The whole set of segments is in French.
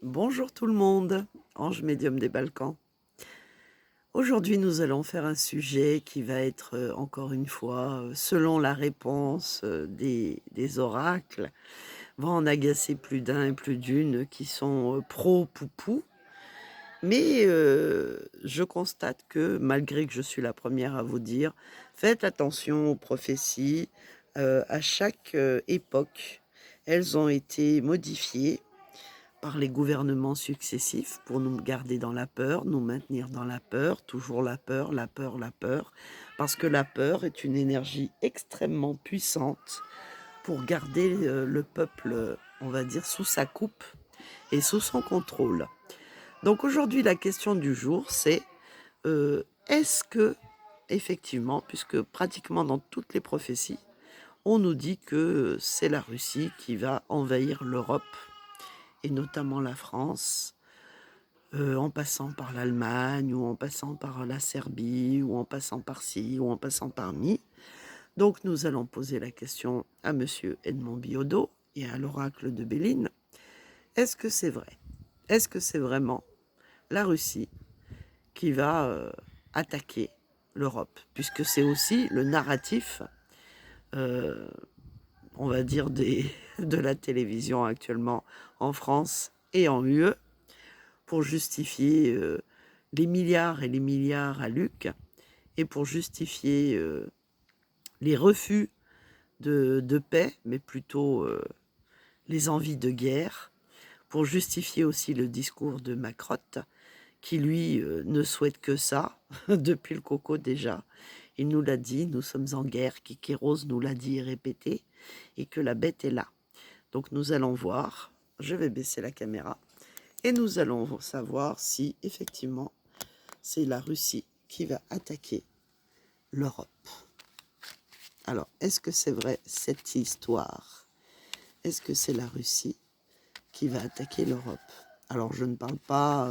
Bonjour tout le monde, Ange médium des Balkans. Aujourd'hui, nous allons faire un sujet qui va être encore une fois, selon la réponse des oracles, va en agacer plus d'un et plus d'une qui sont pro-poupou. Mais je constate que malgré que je suis la première à vous dire, faites attention aux prophéties. À chaque époque, elles ont été modifiées par les gouvernements successifs pour nous garder dans la peur, nous maintenir dans la peur, toujours la peur, la peur, la peur, parce que la peur est une énergie extrêmement puissante pour garder le peuple, on va dire, sous sa coupe et sous son contrôle. Donc aujourd'hui, la question du jour, c'est est-ce que, effectivement, puisque pratiquement dans toutes les prophéties, on nous dit que c'est la Russie qui va envahir l'Europe et notamment la France, en passant par l'Allemagne ou en passant par la Serbie ou en passant par ci ou en passant par mi. Donc nous allons poser la question à monsieur Edmond Biodot et à l'oracle de Béline. Est-ce que c'est vrai? Est-ce que c'est vraiment la Russie qui va attaquer l'Europe? Puisque c'est aussi le narratif, euh, on va dire, de la télévision actuellement en France et en UE, pour justifier les milliards et les milliards à Luc, et pour justifier les refus de paix, mais plutôt les envies de guerre, pour justifier aussi le discours de Macrotte, qui lui ne souhaite que ça, depuis le coco déjà. Il nous l'a dit, nous sommes en guerre, Kékéros nous l'a dit et répété, et que la bête est là. Donc nous allons voir, je vais baisser la caméra, et nous allons savoir si effectivement c'est la Russie qui va attaquer l'Europe. Alors, est-ce que c'est vrai cette histoire? Est-ce que c'est la Russie qui va attaquer l'Europe? Alors, je ne parle pas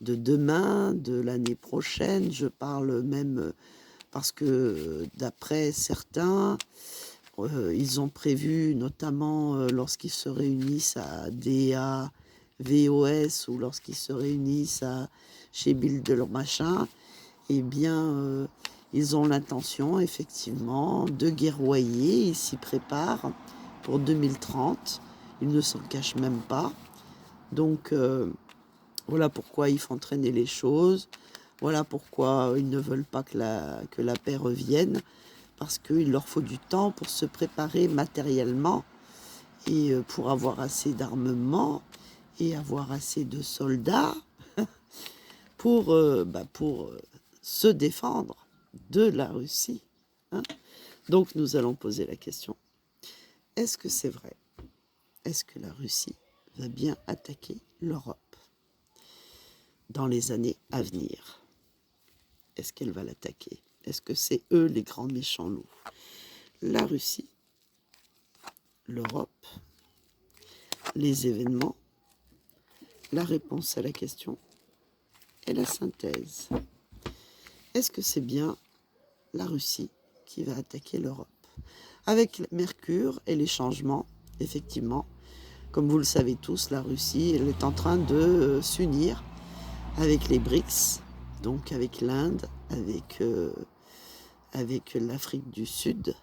de demain, de l'année prochaine, je parle même parce que d'après certains, ils ont prévu, notamment lorsqu'ils se réunissent à DAVOS ou lorsqu'ils se réunissent chez Bill de leur machin, eh bien, ils ont l'intention, effectivement, de guerroyer. Ils s'y préparent pour 2030. Ils ne s'en cachent même pas. Donc, voilà pourquoi ils font traîner les choses. Voilà pourquoi ils ne veulent pas que la paix revienne. Parce qu'il leur faut du temps pour se préparer matériellement et pour avoir assez d'armement et avoir assez de soldats pour se défendre de la Russie. Hein. Donc nous allons poser la question, est-ce que c'est vrai? Est-ce que la Russie va bien attaquer l'Europe dans les années à venir? Est-ce qu'elle va l'attaquer? Est-ce que c'est eux les grands méchants loups? La Russie, l'Europe, les événements, la réponse à la question et la synthèse. Est-ce que c'est bien la Russie qui va attaquer l'Europe? Avec Mercure et les changements, effectivement, comme vous le savez tous, la Russie elle est en train de s'unir avec les BRICS, donc avec l'Inde, avec l'Afrique du Sud,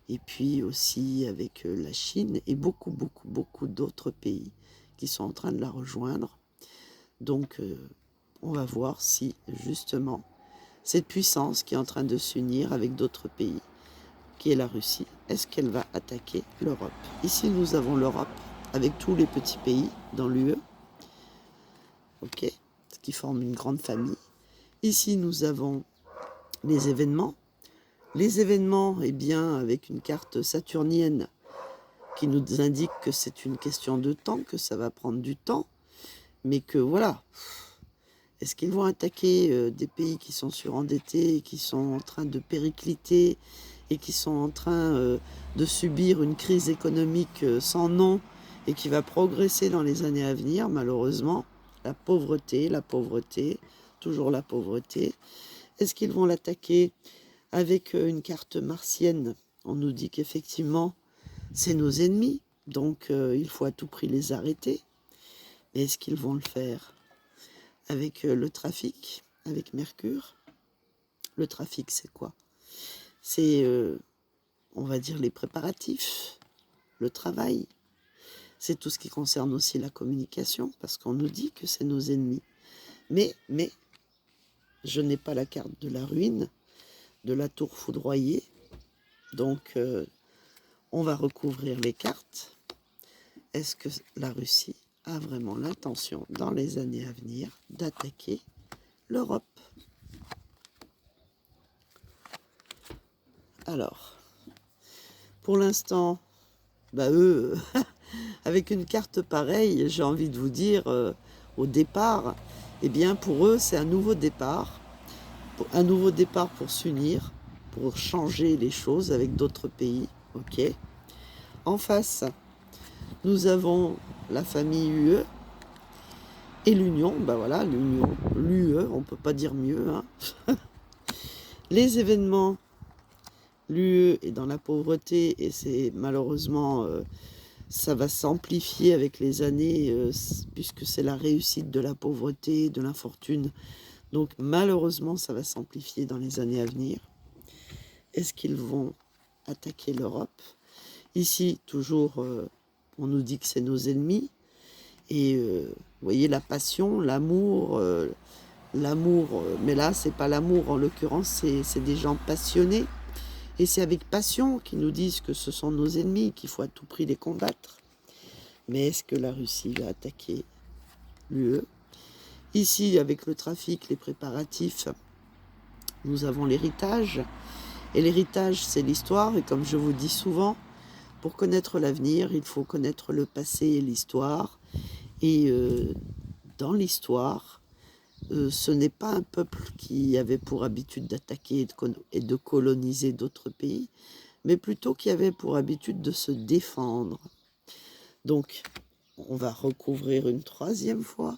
et puis aussi avec la Chine et beaucoup, beaucoup, beaucoup d'autres pays qui sont en train de la rejoindre. Donc, on va voir si, justement, cette puissance qui est en train de s'unir avec d'autres pays, qui est la Russie, est-ce qu'elle va attaquer l'Europe? Ici, nous avons l'Europe avec tous les petits pays dans l'UE, ok, ce qui forme une grande famille. Ici, nous avons les événements. Les événements, eh bien, avec une carte saturnienne qui nous indique que c'est une question de temps, que ça va prendre du temps, mais que voilà. Est-ce qu'ils vont attaquer des pays qui sont surendettés, qui sont en train de péricliter et qui sont en train de subir une crise économique sans nom et qui va progresser dans les années à venir, malheureusement? La pauvreté, toujours la pauvreté. Est-ce qu'ils vont l'attaquer avec une carte martienne? On nous dit qu'effectivement, c'est nos ennemis, donc il faut à tout prix les arrêter. Mais est-ce qu'ils vont le faire avec le trafic, avec Mercure? Le trafic, c'est quoi? C'est, on va dire, les préparatifs, le travail. C'est tout ce qui concerne aussi la communication, parce qu'on nous dit que c'est nos ennemis. Mais, je n'ai pas la carte de la ruine, de la tour foudroyée. Donc, on va recouvrir les cartes. Est-ce que la Russie a vraiment l'intention, dans les années à venir, d'attaquer l'Europe? Alors, pour l'instant, bah eux, avec une carte pareille, j'ai envie de vous dire, au départ, eh bien pour eux, c'est un nouveau départ pour s'unir, pour changer les choses avec d'autres pays, ok. En face, nous avons la famille UE et l'Union, ben voilà, l'UE, on ne peut pas dire mieux, hein. Les événements, l'UE est dans la pauvreté et c'est malheureusement, ça va s'amplifier avec les années, puisque c'est la réussite de la pauvreté, de l'infortune. Donc malheureusement, ça va s'amplifier dans les années à venir. Est-ce qu'ils vont attaquer l'Europe? Ici, toujours, on nous dit que c'est nos ennemis. Et vous voyez, la passion, l'amour, mais là, c'est pas l'amour en l'occurrence, c'est des gens passionnés. Et c'est avec passion qu'ils nous disent que ce sont nos ennemis, qu'il faut à tout prix les combattre. Mais est-ce que la Russie va attaquer l'UE? Ici, avec le trafic, les préparatifs, nous avons l'héritage. Et l'héritage, c'est l'histoire. Et comme je vous dis souvent, pour connaître l'avenir, il faut connaître le passé et l'histoire. Et dans l'histoire, ce n'est pas un peuple qui avait pour habitude d'attaquer et de coloniser d'autres pays, mais plutôt qui avait pour habitude de se défendre. Donc, on va recouvrir une troisième fois,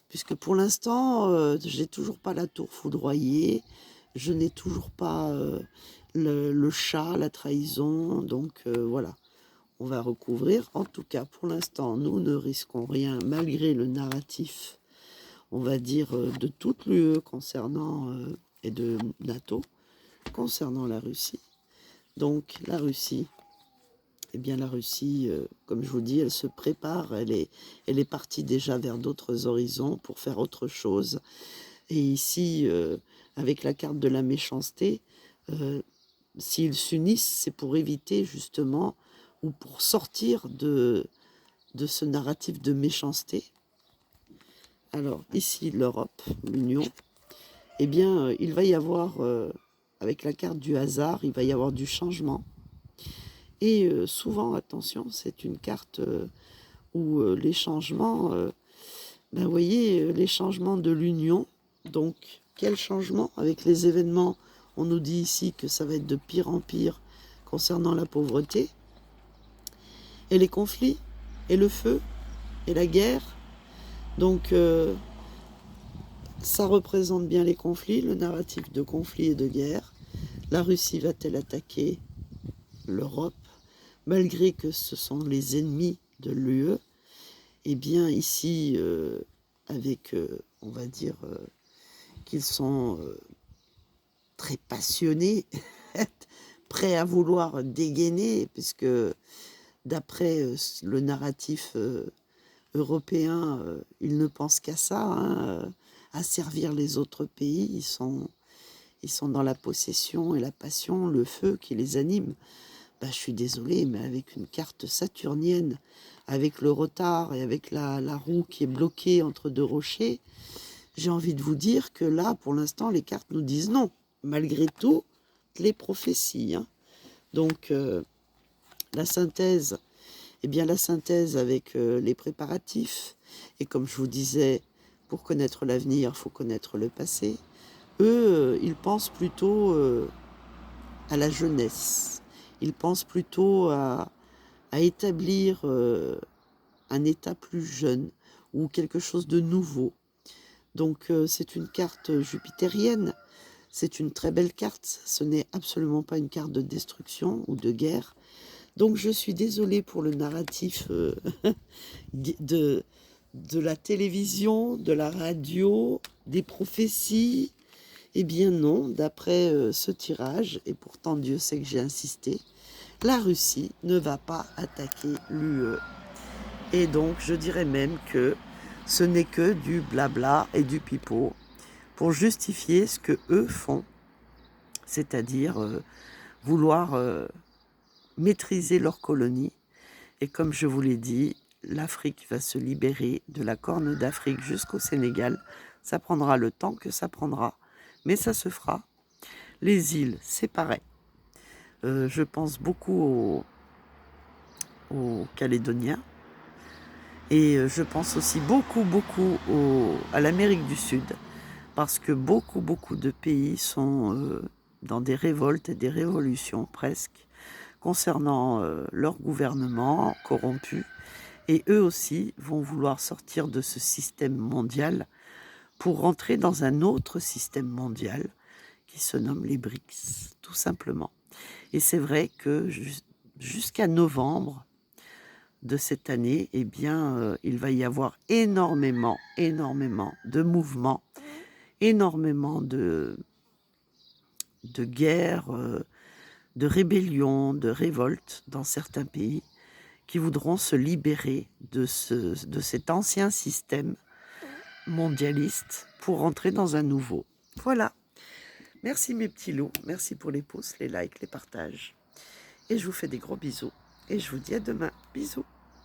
puisque pour l'instant, j'ai toujours pas la tour foudroyée, je n'ai toujours pas le chat, la trahison, donc voilà. On va recouvrir. En tout cas, pour l'instant, nous ne risquons rien, malgré le narratif, on va dire, de toute l'UE concernant, et de NATO, concernant la Russie. Donc, la Russie, eh bien, la Russie, comme je vous dis, elle se prépare, elle est partie déjà vers d'autres horizons pour faire autre chose. Et ici, avec la carte de la méchanceté, s'ils s'unissent, c'est pour éviter justement, ou pour sortir de ce narratif de méchanceté. Alors ici, l'Europe, l'Union, eh bien, il va y avoir, avec la carte du hasard, il va y avoir du changement. Et souvent, attention, c'est une carte où les changements, ben, vous voyez, les changements de l'Union. Donc, quel changement? Avec les événements, on nous dit ici que ça va être de pire en pire concernant la pauvreté. Et les conflits, et le feu, et la guerre. Donc, ça représente bien les conflits, le narratif de conflit et de guerre. La Russie va-t-elle attaquer l'Europe, malgré que ce sont les ennemis de l'UE? Eh bien, ici, avec, on va dire, qu'ils sont très passionnés, prêts à vouloir dégainer, puisque d'après le narratif européen, ils ne pensent qu'à ça, hein, à servir les autres pays. Ils sont dans la possession et la passion, le feu qui les anime. Ben, je suis désolée, mais avec une carte saturnienne, avec le retard et avec la roue qui est bloquée entre deux rochers, j'ai envie de vous dire que là, pour l'instant, les cartes nous disent non, malgré tout, les prophéties, hein. Donc, la synthèse, eh bien la synthèse avec les préparatifs, et comme je vous disais, pour connaître l'avenir, il faut connaître le passé. Eux, ils pensent plutôt à la jeunesse, ils pensent plutôt à établir un état plus jeune, ou quelque chose de nouveau. Donc c'est une carte jupitérienne, c'est une très belle carte, ce n'est absolument pas une carte de destruction ou de guerre. Donc je suis désolée pour le narratif de de la télévision, de la radio, des prophéties? Eh bien non, d'après ce tirage, et pourtant Dieu sait que j'ai insisté, la Russie ne va pas attaquer l'UE. Et donc je dirais même que ce n'est que du blabla et du pipeau pour justifier ce que eux font, c'est-à-dire vouloir maîtriser leurs colonies. Et comme je vous l'ai dit, l'Afrique va se libérer de la Corne d'Afrique jusqu'au Sénégal. Ça prendra le temps que ça prendra, mais ça se fera. Les îles, c'est pareil. Je pense beaucoup aux Calédoniens. Et je pense aussi beaucoup à l'Amérique du Sud, parce que beaucoup de pays sont dans des révoltes et des révolutions presque, concernant leur gouvernement corrompu. Et eux aussi vont vouloir sortir de ce système mondial pour rentrer dans un autre système mondial qui se nomme les BRICS, tout simplement. Et c'est vrai que jusqu'à novembre de cette année, eh bien, il va y avoir énormément de mouvements, énormément de guerres, de rébellions, de révoltes dans certains pays qui voudront se libérer de cet ancien système mondialiste pour rentrer dans un nouveau. Voilà. Merci mes petits loups, merci pour les pouces, les likes, les partages. Et je vous fais des gros bisous. Et je vous dis à demain. Bisous.